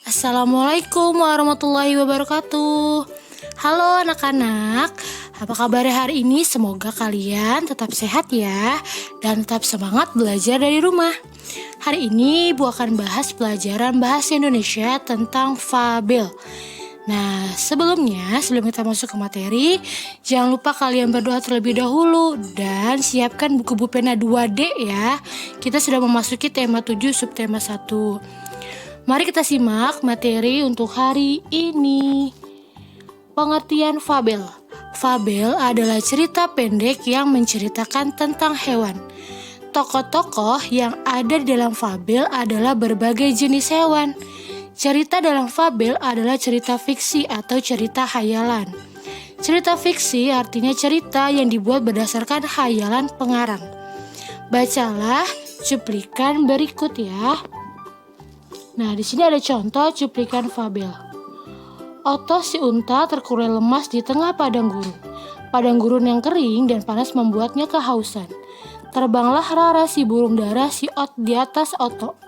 Assalamualaikum warahmatullahi wabarakatuh. Halo anak-anak, apa kabar hari ini? Semoga kalian tetap sehat ya, dan tetap semangat belajar dari rumah. Hari ini Ibu akan bahas pelajaran bahasa Indonesia tentang fabel. Nah, sebelum kita masuk ke materi, jangan lupa kalian berdoa terlebih dahulu dan siapkan buku pena 2D ya. Kita sudah memasuki tema 7 subtema 1. Mari kita simak materi untuk hari ini. Pengertian fabel. Fabel adalah cerita pendek yang menceritakan tentang hewan. Tokoh-tokoh yang ada di dalam fabel adalah berbagai jenis hewan. Cerita dalam fabel adalah cerita fiksi atau cerita hayalan. Cerita fiksi artinya cerita yang dibuat berdasarkan hayalan pengarang. Bacalah cuplikan berikut ya. Nah, di sini ada contoh cuplikan fabel. Oto si unta terkulai lemas di tengah padang gurun. Padang gurun yang kering dan panas membuatnya kehausan. Terbanglah Rara si burung dara di atas Oto.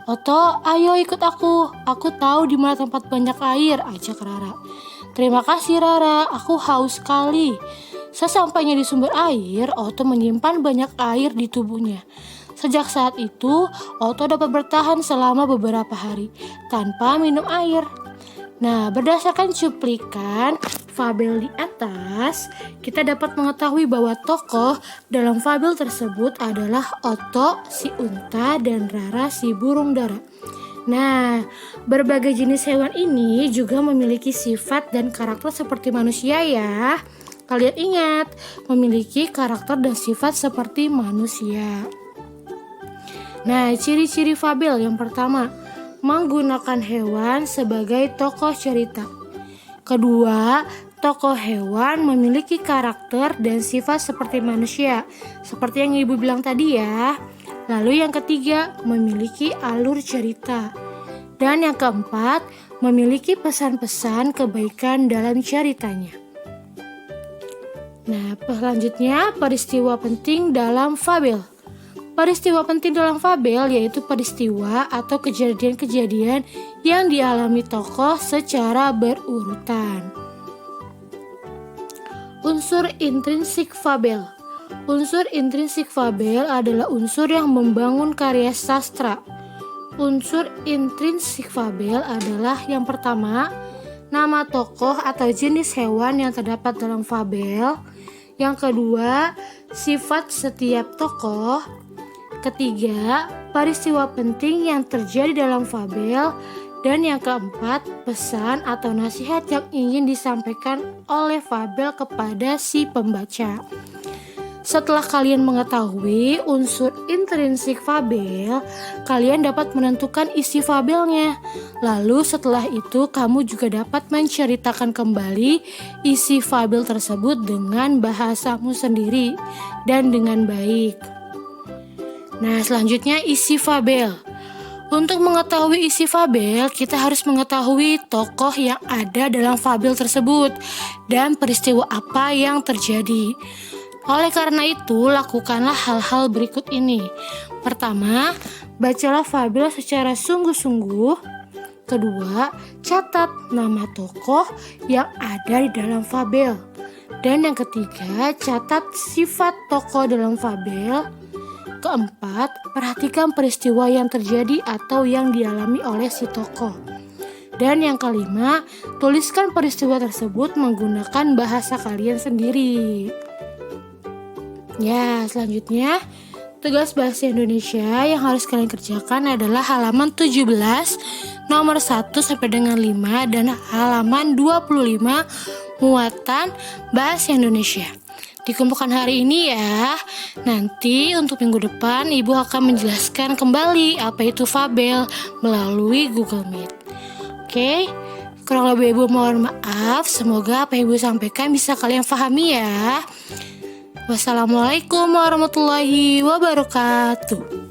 Oto, ayo ikut aku. Aku tahu di mana tempat banyak air, ajak Rara. Terima kasih Rara, aku haus sekali. Sesampainya di sumber air, Oto menyimpan banyak air di tubuhnya. Sejak saat itu, Oto dapat bertahan selama beberapa hari tanpa minum air. Nah, berdasarkan cuplikan fabel di atas, kita dapat mengetahui bahwa tokoh dalam fabel tersebut adalah Oto si unta dan Rara si burung dara. Nah, berbagai jenis hewan ini juga memiliki sifat dan karakter seperti manusia ya. Kalian ingat, memiliki karakter dan sifat seperti manusia. Nah, ciri-ciri fabel yang pertama, menggunakan hewan sebagai tokoh cerita. Kedua, tokoh hewan memiliki karakter dan sifat seperti manusia, seperti yang Ibu bilang tadi ya. Lalu yang ketiga, memiliki alur cerita. Dan yang keempat, memiliki pesan-pesan kebaikan dalam ceritanya. Nah, selanjutnya peristiwa penting dalam fabel. Peristiwa penting dalam fabel yaitu peristiwa atau kejadian-kejadian yang dialami tokoh secara berurutan. Unsur intrinsik fabel. Unsur intrinsik fabel adalah unsur yang membangun karya sastra. Unsur intrinsik fabel adalah yang pertama, nama tokoh atau jenis hewan yang terdapat dalam fabel. Yang kedua, sifat setiap tokoh. Ketiga, peristiwa penting yang terjadi dalam fabel. Dan yang keempat, pesan atau nasihat yang ingin disampaikan oleh fabel kepada si pembaca. Setelah kalian mengetahui unsur intrinsik fabel, kalian dapat menentukan isi fabelnya. Lalu setelah itu kamu juga dapat menceritakan kembali isi fabel tersebut dengan bahasamu sendiri dan dengan baik. Nah, selanjutnya isi fabel. Untuk mengetahui isi fabel, kita harus mengetahui tokoh yang ada dalam fabel tersebut dan peristiwa apa yang terjadi. Oleh karena itu, lakukanlah hal-hal berikut ini. Pertama, bacalah fabel secara sungguh-sungguh. Kedua, catat nama tokoh yang ada di dalam fabel. Dan yang ketiga, catat sifat tokoh dalam fabel. Keempat, perhatikan peristiwa yang terjadi atau yang dialami oleh si tokoh. Dan yang kelima, tuliskan peristiwa tersebut menggunakan bahasa kalian sendiri. Ya, selanjutnya tugas bahasa Indonesia yang harus kalian kerjakan adalah halaman 17 nomor 1 sampai dengan 5 dan halaman 25 muatan bahasa Indonesia. Dikumpulkan hari ini ya. Nanti untuk minggu depan Ibu akan menjelaskan kembali apa itu fabel melalui Google Meet. Oke, kurang lebih Ibu mohon maaf. Semoga apa yang Ibu sampaikan bisa kalian pahami ya. Wassalamualaikum warahmatullahi wabarakatuh.